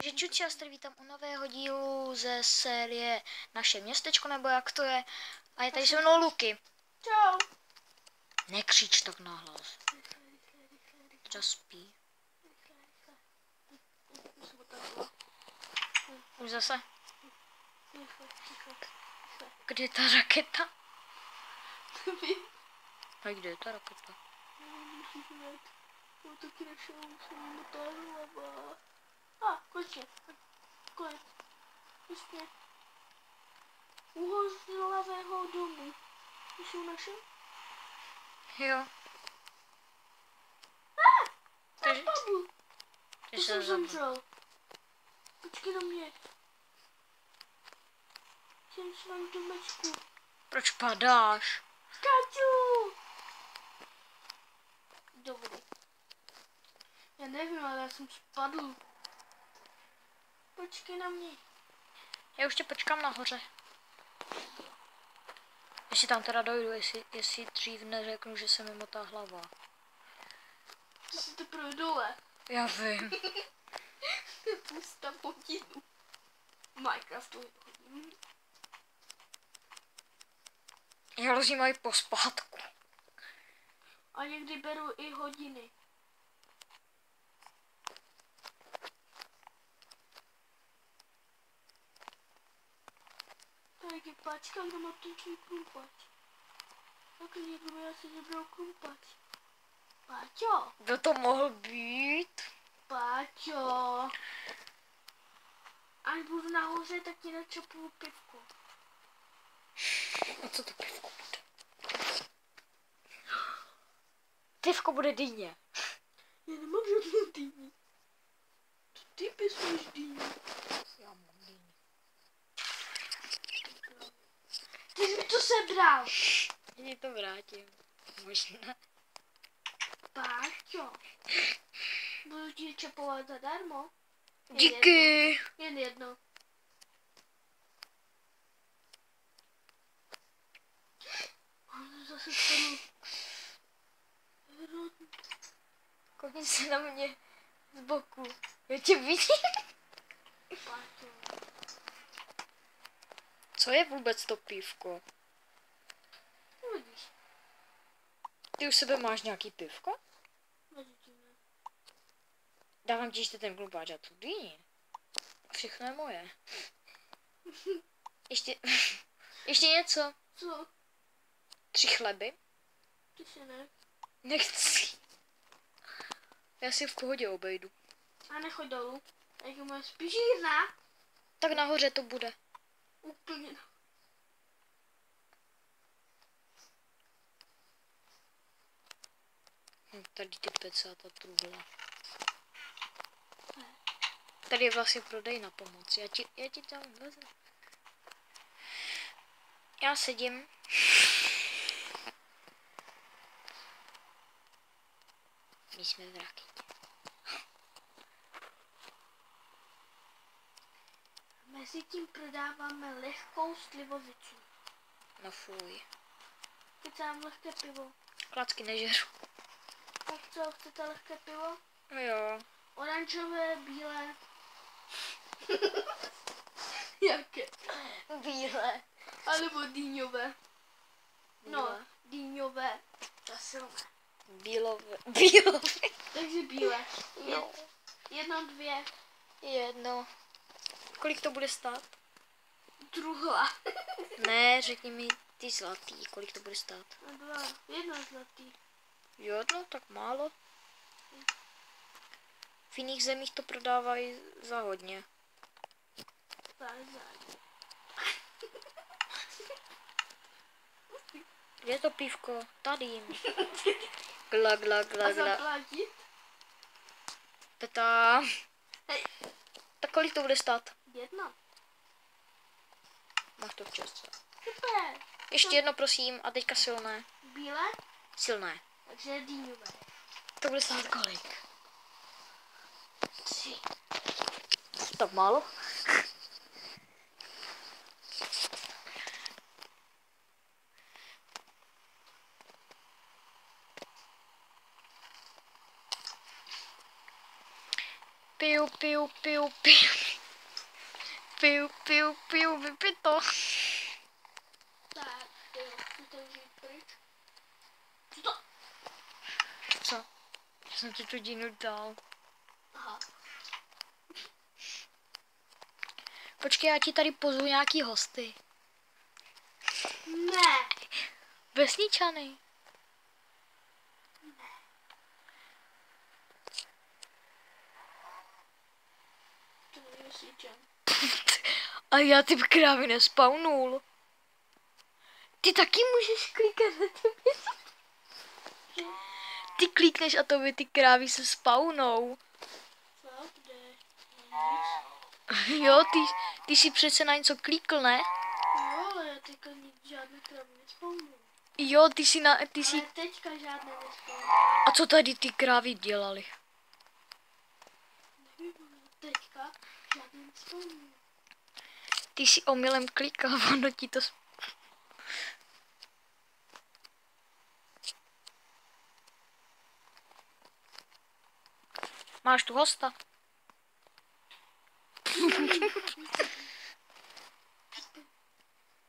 Takže čuči, já tady vítám u nového dílu ze série Naše městečko, nebo jak to je. A je tady se mnou Luky. Čau. Nekřič tak nahlas. Just spí. Už zase? Kde je ta raketa? A kde je ta raketa? Konečně. Konec. Prostě. Uhořlavého domu. Už jsou naše? Jo. Takže... Ty To se jsem zabыл. zemřel. Počkej na mě. Jsem v svém domečku. Proč padáš? Skáču! Do vody. Já nevím, ale já jsem spadl. Počkej na mě. Já už tě počkám nahoře. Jestli tam teda dojdu, jestli dřív neřeknu, že se mi motá hlava. Ty jsi teprve dole. Já vím. Pusta hodinu. Minecraftu hodinu. Já lozím mají pospátku. A někdy beru i hodiny. Tak je páčka, kdo má ten svůj krumpač. Tak někdo já si nebral krumpač. Páčo, Kdo to mohl být? Páčo. Až budu nahoře, tak ti načapuju pivko. A co to pivko bude? Pivko bude dýně. Já nemám žádnou dýni. To ty pěstuješ dýni. Já mám dýně. Ty jsi mi to sebral. Já to vrátím. Možná. Páčo. Budu ti čapovat zadarmo. Díky. Jen jedno. Ale zase spadl. Koukni se na mě z boku. Já tě vidím. Páčo. Co je vůbec to pivko? Uvidíš. Ty u sebe máš nějaký pivko? Mezitím ne. Dávám ti ještě ten klubáč a tu dýni. Všechno je moje. Ještě něco. Co? 3 chleby? Ty si ne. Nechci. Já si v pohodě obejdu. A nechoď dolů. Jak má spižírna. Tak nahoře to bude. Úplně. Tady ty pece a ta truhla. Tady je vlastně prodej na pomoc. Já ti tam vezmu. Já sedím. My jsme v raketě. Mezitím prodáváme lehkou slivovici. No fuj. Chcete lehké pivo. Klacky nežeru. Tak co, chcete lehké pivo? No jo. Oranžové, bílé. Jaké? Bílé. Alebo dýňové. No, Bílé. dýňové. To silné. Bílové. Takže bílé. Jo. 1, 2. Jedno. Kolik to bude stát? Druhá. Ne, řekni mi ty zlatý. Kolik to bude stát? 2. 1 zlatý. Jedno, tak málo. V jiných zemích to prodávají za hodně. Kde je to pívko? Tady. Gla, gla, gla, A gla. zaplatit? Peta. Hej. Tak kolik to bude stát? 1. Máš to včas. Super. Ještě jedno, prosím. A teďka silné. Bílé? Silné. Takže dýňové. To bude stát kolik? 3. Tak málo? Piju, piju, piju, piju. Piju, piju, piju, vypij to. Tak, jo, chci to vzít pryč. Co to? Co? Já jsem ti tu dínu dal. Aha. Počkej, já ti tady pozvu nějaký hosty. Ne. Vesničany. To není vesničan. A já ty krávy nespawnul. Ty taky můžeš klikat na ty věci. Ty klikneš a tobě ty krávy se spawnou. Co? Kde? Nic. Jo, ty si přece na něco klikl, ne? Jo, ale já teďka žádné krávy nespomnu. Jo, ty Ale teďka žádné nespomnu. A co tady ty krávy dělali? Nevím, ale teďka žádné nespomnu. Ty si omylem klikal, ono ti to... Máš tu hosta?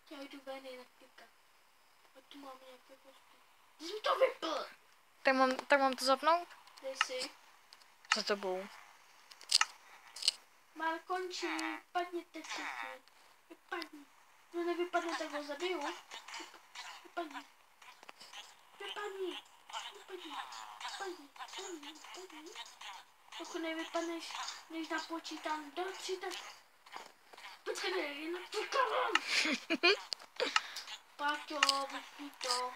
Já jdu ven jinak klikat. A tu máme nějaké hosty. Ty jsi mi to vypl! Tak mám to zapnout? Kde jsi? Za tebou. Már končí, vypadněte všichni. Vypadni. Kdo nevypadne, tak ho zabiju. Vypadni. Vypadni. Vypadni. Vypadni. Vypadni. Vypadni. Pokud nevypadneš, než napočítám do 3, tak... Počkej, jen počkám. Páťo, vypni to.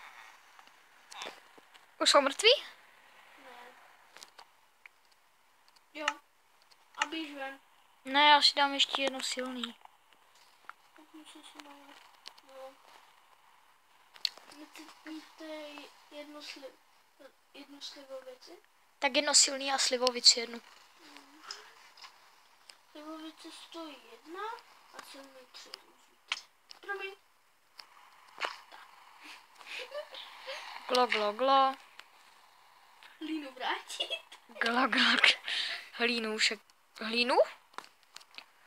Už jsou mrtví? Ne. Jo. A běž ven. Ne, já si dám ještě jedno silný. Tak musím si najít. No. Míte jednu slivovici? Tak jedno silný a slivovici jednu. Slivovice stojí 1 a silný 3. Promiň. Glo, glo, glo. Línu vrátit. Glo, glo, glo. Hlínu však. Hlínu?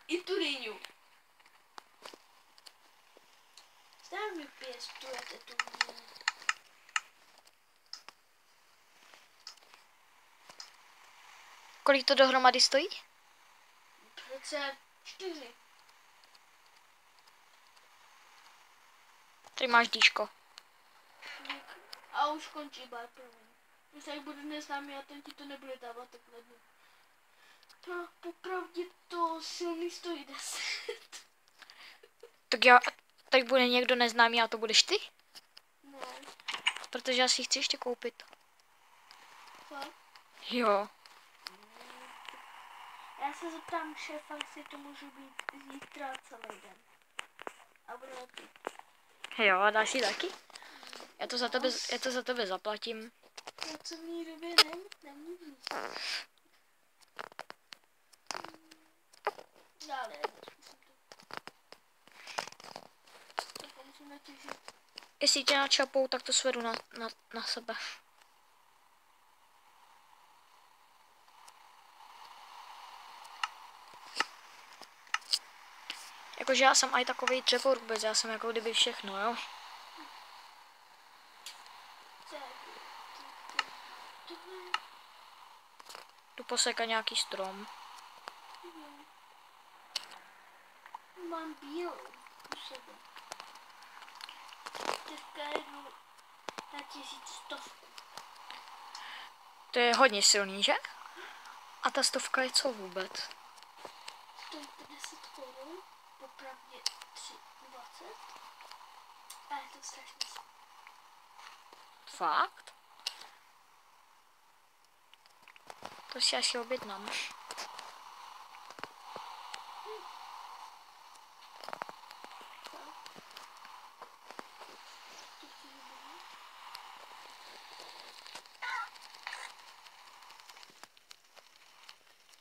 I tu rýňu. Zdá mi pěstujete tu rýňu. Kolik to dohromady stojí? Přece 4. Tady máš dýško. A už končí bar, promiň. Když tady bude neznámý a ten ti to nebude dávat takhle dnu. Popravdě to silný stojí 10. Tak bude někdo neznámý a to budeš ty? Ne. Protože já si chci ještě koupit. Fakt? Jo. Já se zeptám šéfa, jestli to může být zítra celý den. A bude taky. Jo, a dáš si taky? Já to za tebe zaplatím. Já celý době nemůžu nic. Dále, zkusím to. Tak musím natěžit. Jestli tě načapou, tak to svedu na sebe. Jakože já jsem aj takovej dřevorubec, já jsem jako kdyby všechno, jo. Tu poseka nějaký strom. Mám bílou u sebe. Teďka jdu na 1100. To je hodně silný, že? A ta 100 je co vůbec? Stojí 50 korun, popravdě 3,20. A je to strašně. Fakt? To si asi objednám.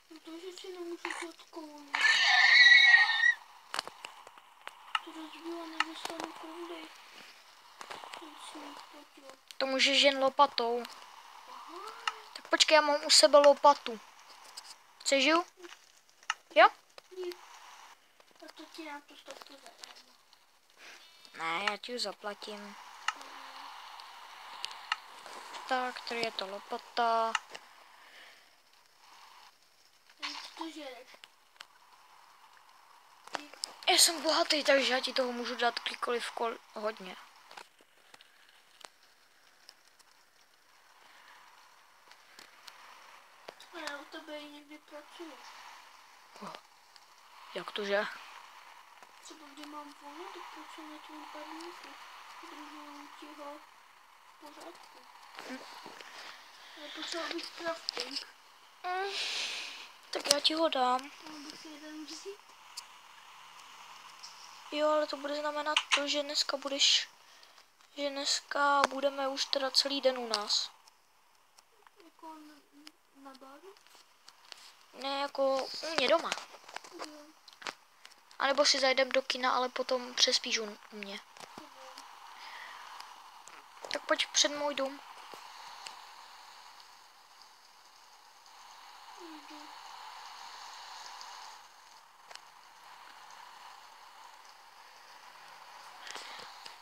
Protože si nemůžu dát kouli. To rozbila, nedostanu kouli. To můžeš jen lopatou. Aha. Tak počkej, já mám u sebe lopatu. Chceš ju? Nic. A to ti nám tu stovku zadarmo. Ne, já ti ji zaplatím. Tak, tady je to lopata. Teď to žereš. Já jsem bohatý, takže já ti toho můžu dát kdykoliv hodně. A já u tebe i někdy pracuji. Jak to, že? Třeba kdy mám volno, tak pracuji na tvým pár měsíc. Udržuju ti ho v pořádku. Ale potřeba bych crafting. Tak já ti ho dám. Mohl bych si jeden vzít. Jo, ale to bude znamenat to, že dneska budeme už teda celý den u nás. Jako na baru? Ne, jako u mě doma. Jo. A nebo si zajdem do kina, ale potom přespíš u mě. Tak pojď před můj dům.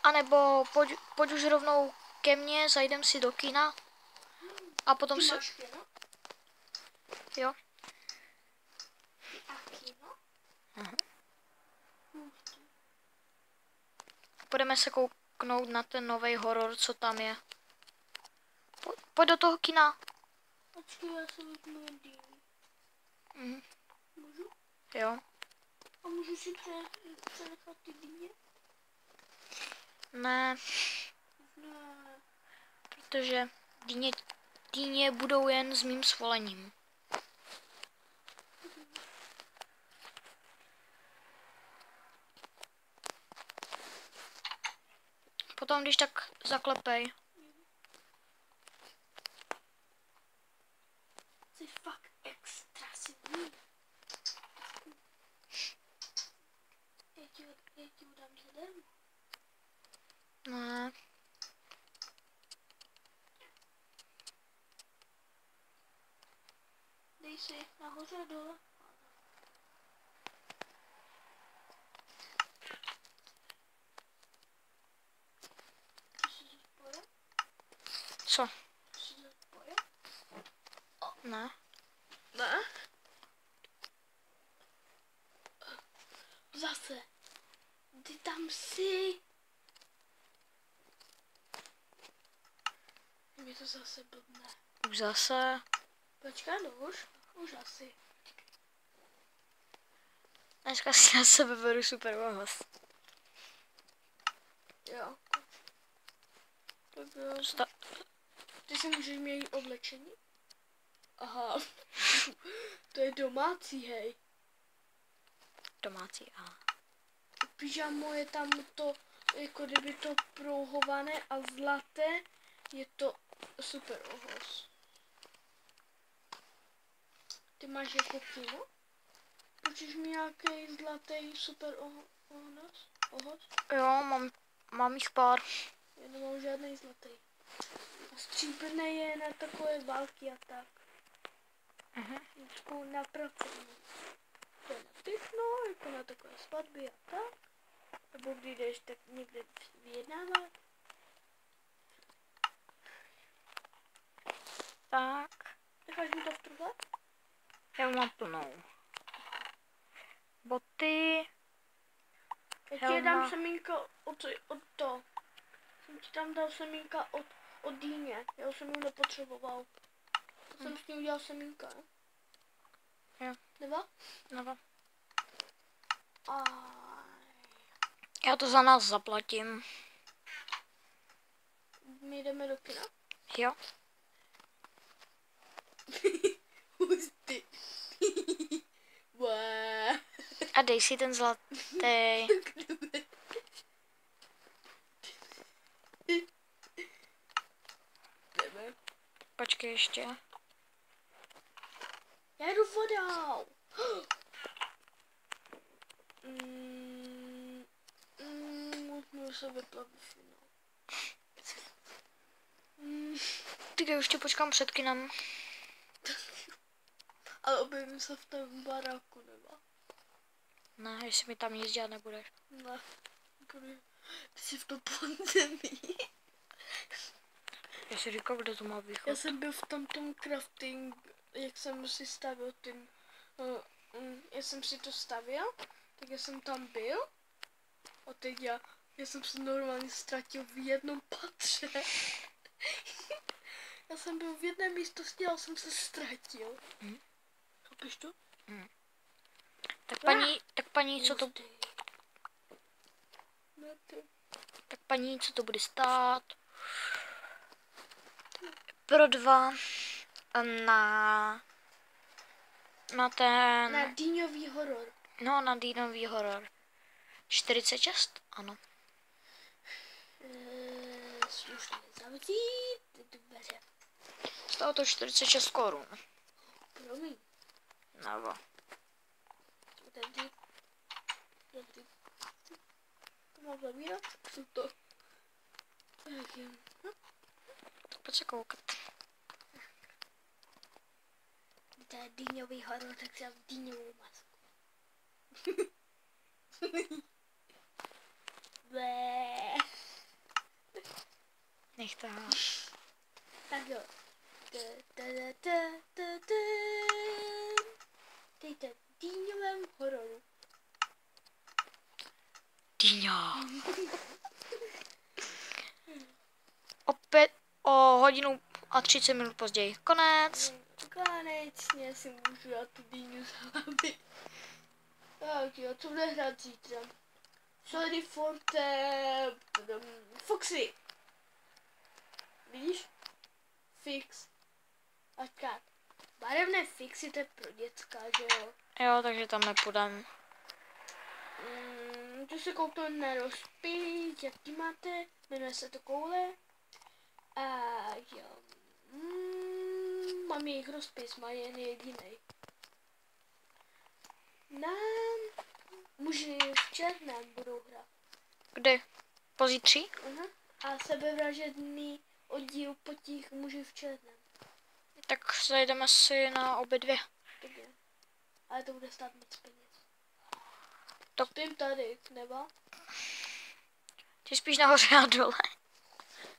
A nebo pojď už rovnou ke mně, zajdem si do kina. A potom Ty se... máš kino? Jo. A kino? Budeme se kouknout na ten nový horor, co tam je. Pojď do toho kina. Počkej, já se vezmu jedný. Můžu? Jo. A můžu si přenechat ty dýně? Ne, Ne. protože dýně budou jen s mým svolením. Potom, když tak zaklepej. Jsi fakt extra silný. Já ti ho dám zadarmo. Ne. Dej si nahoře a dole. Jsi se spojil? Co? Jsi se spojil? Ne. Ne? Zase. Ty tam jsi. Je to zase blbne. Už zase. Počkej, no už asi. Dneska si na sebe beru super ohlas. Jo. Tak jo. Ty si můžeš měnit oblečení? Aha. To je domácí, hej. Domácí, aha. Pyžamo je tam to, jako kdyby to prouhované a zlaté, je to super ohlas. Ty máš jako kino? Počíš mi nějaký zlatý super ohlas? Jo, mám jich pár. Já nemám žádný zlatý. A stříbrný je na takové války a tak. Jako na pracovní. To je na techno, jako na takové svatby a tak. Nebo když jdeš tak někde vyjednávat. Tak. Necháš mi to v truhle? Já mám plnou. Boty. Já ti Helma. dám semínka od to. Jsem ti tam dal semínka od dýně. Já jsem ji nepotřeboval. To jsem s ní udělal semínka. Jo. Nebo? Nebo. Aj. Já to za nás zaplatím. My jdeme do kina? Jo. Hustý. Wow. A dej si ten zlatý. Jdeme. Počkej ještě. Já jdu vodou. Můžu se vyplavit. Tak já už tě počkám před kinem. Ale objevím se v tom baráku, nebo? Ne, jestli mi tam nic dělat nebudeš. Ne. Ty jsi v tom podzemí. Já si říkal, kde to má východ. Já jsem byl v tom crafting, jak jsem si stavil tím, já jsem si to stavil, tak já jsem tam byl a teď já jsem se normálně ztratil v jednom patře. Já jsem byl v jedné místnosti a jsem se ztratil. Chápeš to? Tak paní, co to... Ne, ty. Tak paní, co to bude stát? Pro 2 na ten... Na dýňový horor. No, na dýnový horor. 46? Ano. Slušně zavřít dveře. Stalo to 46 korun. Promiň. Nebo. Tady. Dobrý. To mám zavírat? Co to? Tak jen. Tak pojď se koukat. To je dýňový horor, tak si dám dýňovou masku. Bé. Nech to. Tak jo. Dejte v dýňovém hororu. Dýňo. Opět o hodinu a 30 minut později. Konec. Konečně si můžu dát tu dýňu zábit. Tak jo, co bude hrát zítra? Sorry for the... Foxy. Vidíš? Fix. A kat. Barevné fixy, to je pro děcka, že jo? Jo, takže tam nepůjdem. To se koupil na rozpis, jaký máte? Jmenuje se to koule. A jo. Mám jejich rozpis, má jen jedinej. Nám muži v černém budou hrát. Kdy? Pozítří? A sebevražedný oddíl po těch muži v černém. Tak zajdeme si na obě dvě. Dobře. Ale to bude stát moc peněz. To... Spím tady, nebo? Ty spíš nahoře a dole.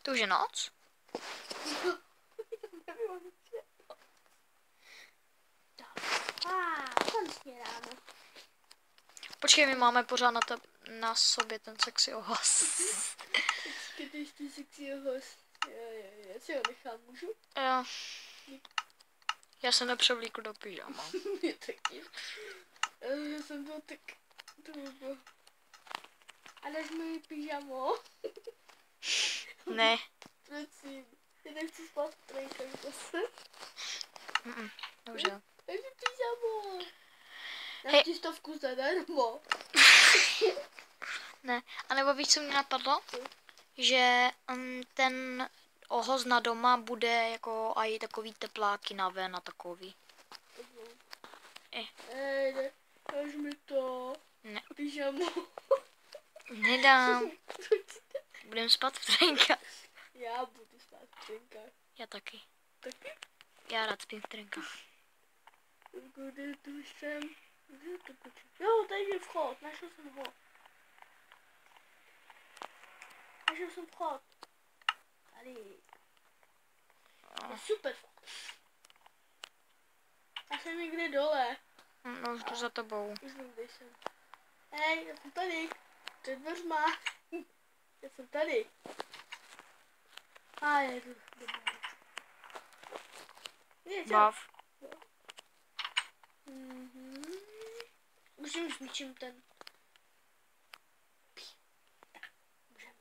To už je noc? Konečně ráno. Počkej, my máme pořád na sobě ten sexy ohlas. Když ty sexy host. Já si ho nechám, můžu? Jo. Já se nepřevlíkl do pyžama. Mě taky. Já jsem byl tak dlouho. A dáš mi pyžamo? Ne. Prosím. Já nechci spát v trejkách zase. Dobře. Daj mi pyžamo. Dám Hej. ti 100 zadarmo. Ne. A nebo víš, co mě napadlo? Že ten ohoz na doma bude jako aj takový tepláky na ven a takový. Dáš mi to. Ne. Pyžamo. Nedám. Budem spát v trenkách. Já budu spát v trenkách. Já taky. Taky? Já rád spím v trenkách. Kde tu jsem? Kde to počít? Jo, tady je vchod. Našel jsem ho. Našel jsem vchod. Tady. Je super vchod. Já jsem někde dole. No, už jdu za tebou. Už vím, kde jsem. Hej, já jsem tady. Před dveřma. Já jsem tady. A jedu. Bav. Můžeme zničím ten. Tak, můžeme.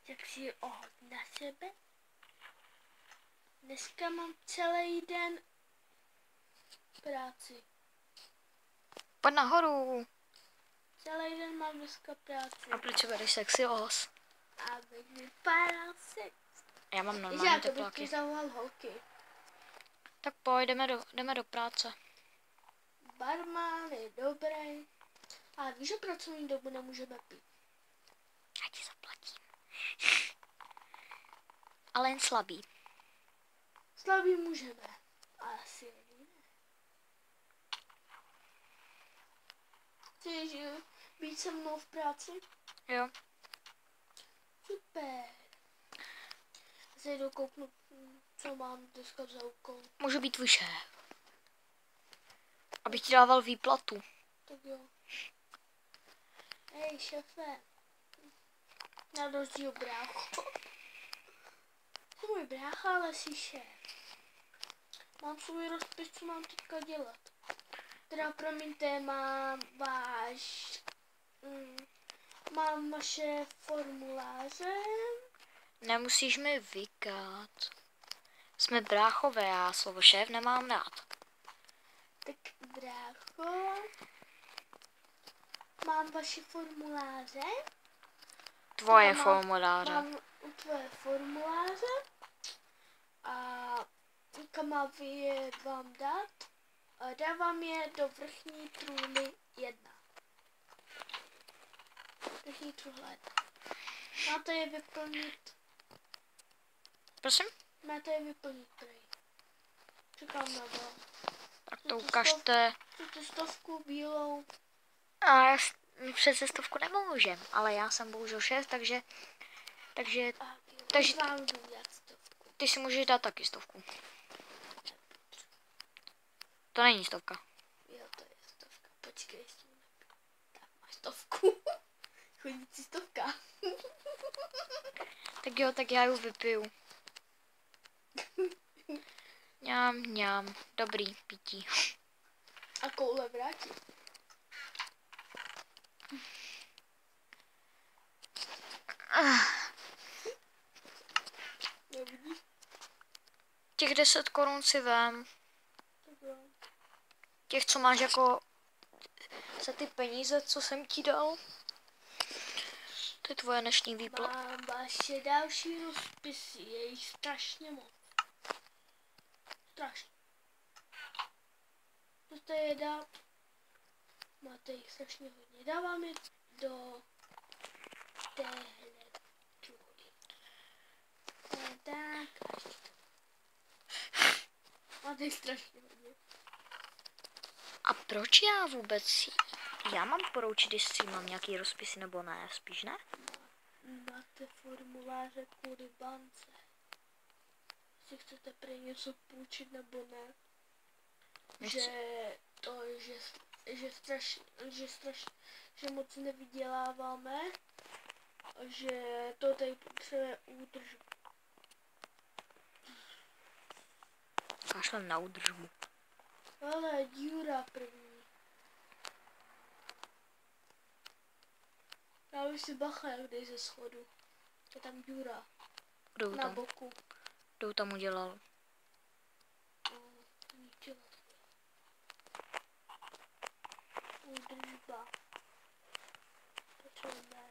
Jak si ohodit na sebe. Dneska mám celý den práci. Pojď nahoru. Celý den mám dneska práci. A proč se bereš sexy ohoz? Abych vypadal sex. Já mám Já normální to bych ti tepláky. zavolal holky. Tak pojď, jdeme do práce. Barman je dobrý. Ale víš, že pracovní dobu nemůžeme pít. Já ti zaplatím. Ale jen slabý. Slabý můžeme. Ale silný ne. Chceš být se mnou v práci? Jo. Super. Se jdu kouknu, co mám dneska za úkol. Můžu být tvůj šéf. Abych ti dával výplatu. Tak jo. Hej, šéfe. Na rozdíl brácho. Jsi můj brácha, ale jsi šéf. Mám svůj rozpis, co mám teďka dělat. Teda promiňte, mám vaše formuláře. Nemusíš mi vykat. Jsme bráchové, já slovo šéf nemám rád. Tak brácho, mám vaše formuláře. Tvoje formuláře. Mám tvoje formuláře. A kam mám je vám dát? Dávám je do vrchní trůny 1. Vrchní trůna 1. Máte je vyplnit. Prosím? Máte je vyplnit, prej. Čekám na vás. Tak to ukažte. Chcete stovku bílou? A já přece stovku nemůžem, ale já jsem bohužel šéf, takže Vám jdu dát stovku. ty si můžeš dát taky stovku. To není stovka. Jo, to je stovka. Počkej, ještě mi tak máš stovku. Chodící stovka. Tak jo, tak já ji vypiju. Ňám. Dobrý pití. A koule vrátí. Nevidíš? Těch 10 korun si vem. Tak jo. Těch, co máš jako za ty peníze, co jsem ti dal. To je tvoje dnešní výplata. Mám vaše další rozpisy, je jich strašně moc. Strašně. Můžete je dát. Máte jich strašně hodně. Dávám je do téhle truhy. Tak, a ještě to. Máte jich strašně hodně. A proč já vůbec? Já mám poroučit, jestli mám nějaký rozpisy nebo ne, spíš ne? Máte formuláře kvůli bance. Jestli chcete prý něco půjčit nebo ne. Že moc nevyděláváme a že to tady potřebuje údržbu. Kašlem na údržbu. Ale díra první. Já už si bacha, jak dej ze schodu. Je tam díra. Kdo Na tam? boku. Kdo tam udělal? Údržba. Potřebujeme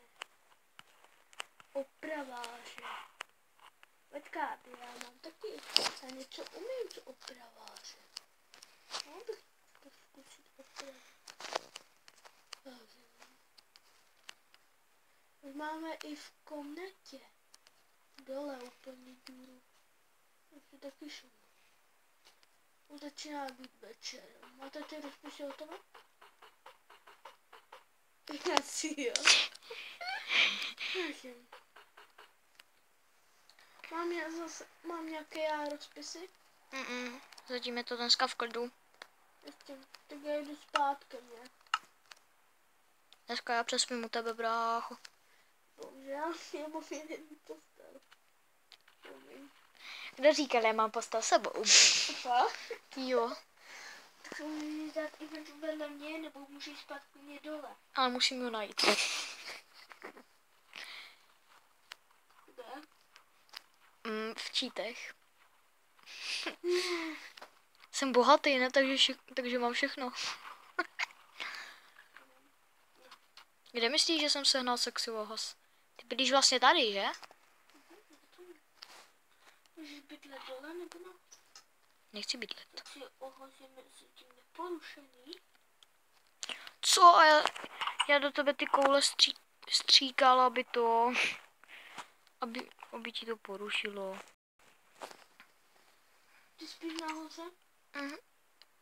opraváře. Počkáte, já mám taky. Já něco umím z opraváře. Mohl bych to zkusit opravit. Už máme i v komnatě. Dole úplně díru. Už je taky šum. Už začíná být večer. Máte ty rozpisy hotové? Asi jo. Mám nějaké já rozpisy? Zatím je to dneska v klidu. Ještě, tak já jdu spát ke mně. Dneska já přespím u tebe, brácho. Bohužel, já mám jeden postel. Kdo říkal, já mám postel s sebou? Fakt? Jo. Tak se můžeš dát i vedle mě, nebo můžeš spát klidně dole. Ale musím ho najít. Kde? V Čítech. Jsem bohatý, ne? Takže mám všechno. Kde myslíš, že jsem sehnal sexual host? Ty bydlíš vlastně tady, že? Můžeš bydlet dole, nebo ne? Nechci bydlet. Tak si ohozíme s tím neporušený. Co? A já do tebe ty koule stříkal, aby to... Aby ti to porušilo. Ty spíš nahoře?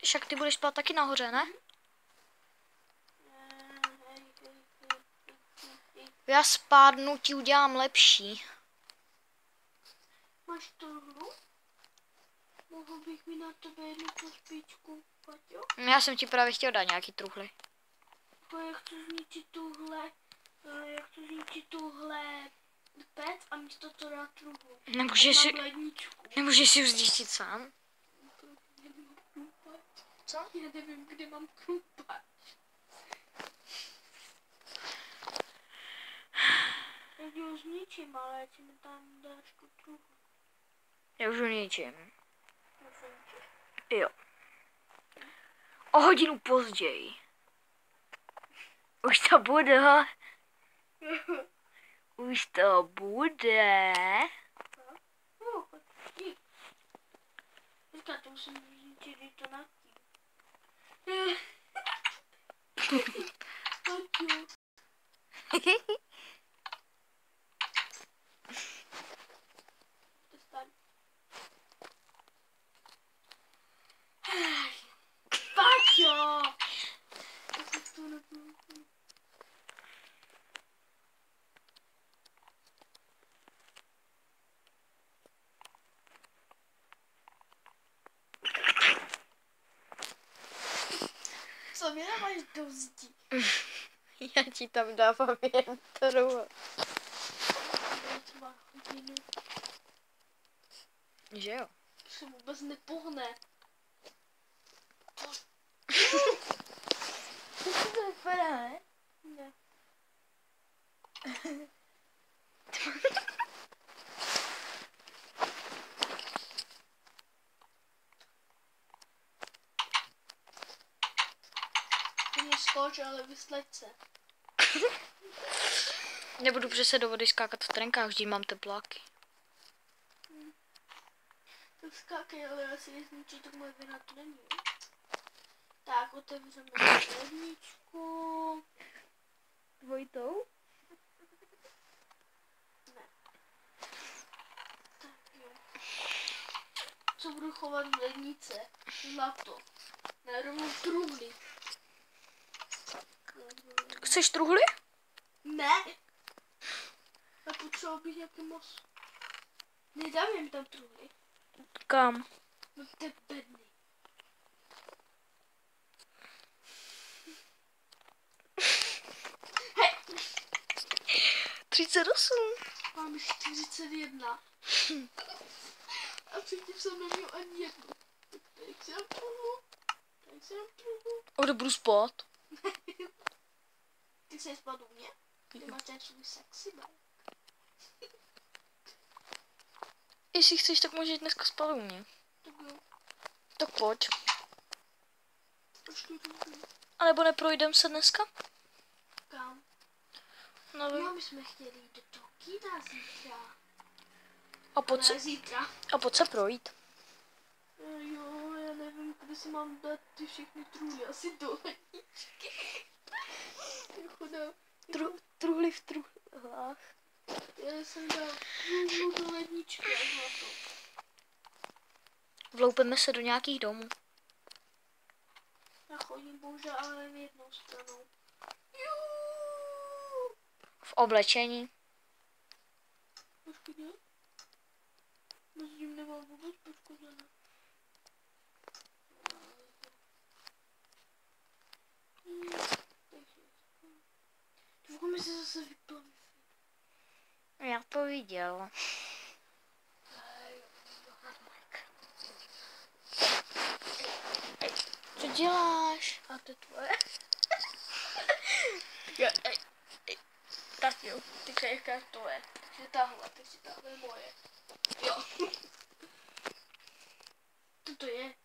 Však ty budeš spát taky nahoře, ne? Já spádnu ti udělám lepší. Máš tohle? Mohl bych mi na tebe jednu pospíčku, Paťo? Já jsem ti právě chtěl dát nějaký truhly. Já chci zničit tuhle pec a místo to dát truhlu. Nemůžeš si už zničit sám? Co? Já nevím, kde mám krumpáč. Já ti ho zničím, ale já ti mi tam dáš tu truhlu. Já už ho ničím. Jo. O hodinu později. Už to bude. Už to bude. Říká, to musím zničit i to na tím. Paťo! Co mi dáváš do zdi? Já ti tam dávám jen truhl. Třeba hodinu. Že jo? Se vůbec nepohne. To vypadá, ne? Ne. Mě skoč, ale vysleď se. Nebudu přece do vody skákat v trenkách, vždy mám tepláky. Tak skákej, ale já si je zničit, tak moje vina to není. Tak, otevřeme ledničku. Dvojitou? Ne. Tak jo. Co budu chovat v lednice? Zlato. Ne, rovnou truhly. Chceš truhly? Ne. Já potřeboval bych nějaký moc. Nedám jim tam truhly. Kam? No to je bedný. Hej! 38. Mám 41. A předtím jsem neměl ani jednu. Tak si dám truhlu. A kde budu spát? Ty jsi spát u mě? Ty máš ten svůj sexy bag. Jestli chceš, tak můžeš dneska spát u mě. Tak jo. Tak pojď. Počkej, to. A nebo neprojdem se dneska? Kam? Nevím. Jo, my jsme chtěli jít do toho kina zítra. A pojď se, Ne, zítra. projít. Jo, já nevím, kde si mám dát ty všechny truhly. Asi do ledničky. Chudá. Truhly v truhlách. Já jsem dal truhlu do ledničky a zlato. Vloupeme se do nějakých domů. Já chodím bohužel ale jen jednou stranou. Juuu. V oblečení. Počkej, ne? Mezi tím nemám vůbec poškozené. Trochu mi se zase vyplo. Já to viděl. Co děláš? A to je tvoje? Tak jo, ty jaká je tvoje. Takže tahle je moje. Jo. Co to je?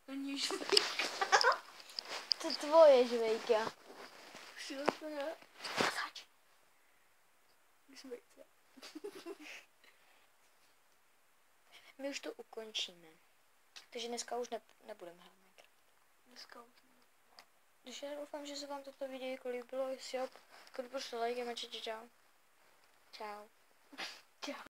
Není žvejka. To je tvoje žvejka. Všel to je. Zač. Žvejce. My už to ukončíme. Takže dneska už nebudeme hrát Minecraft. Dneska už ne. Takže já doufám, že se vám toto video líbilo. Jestli jo, kdo pošle like a čau. Čau. Čau.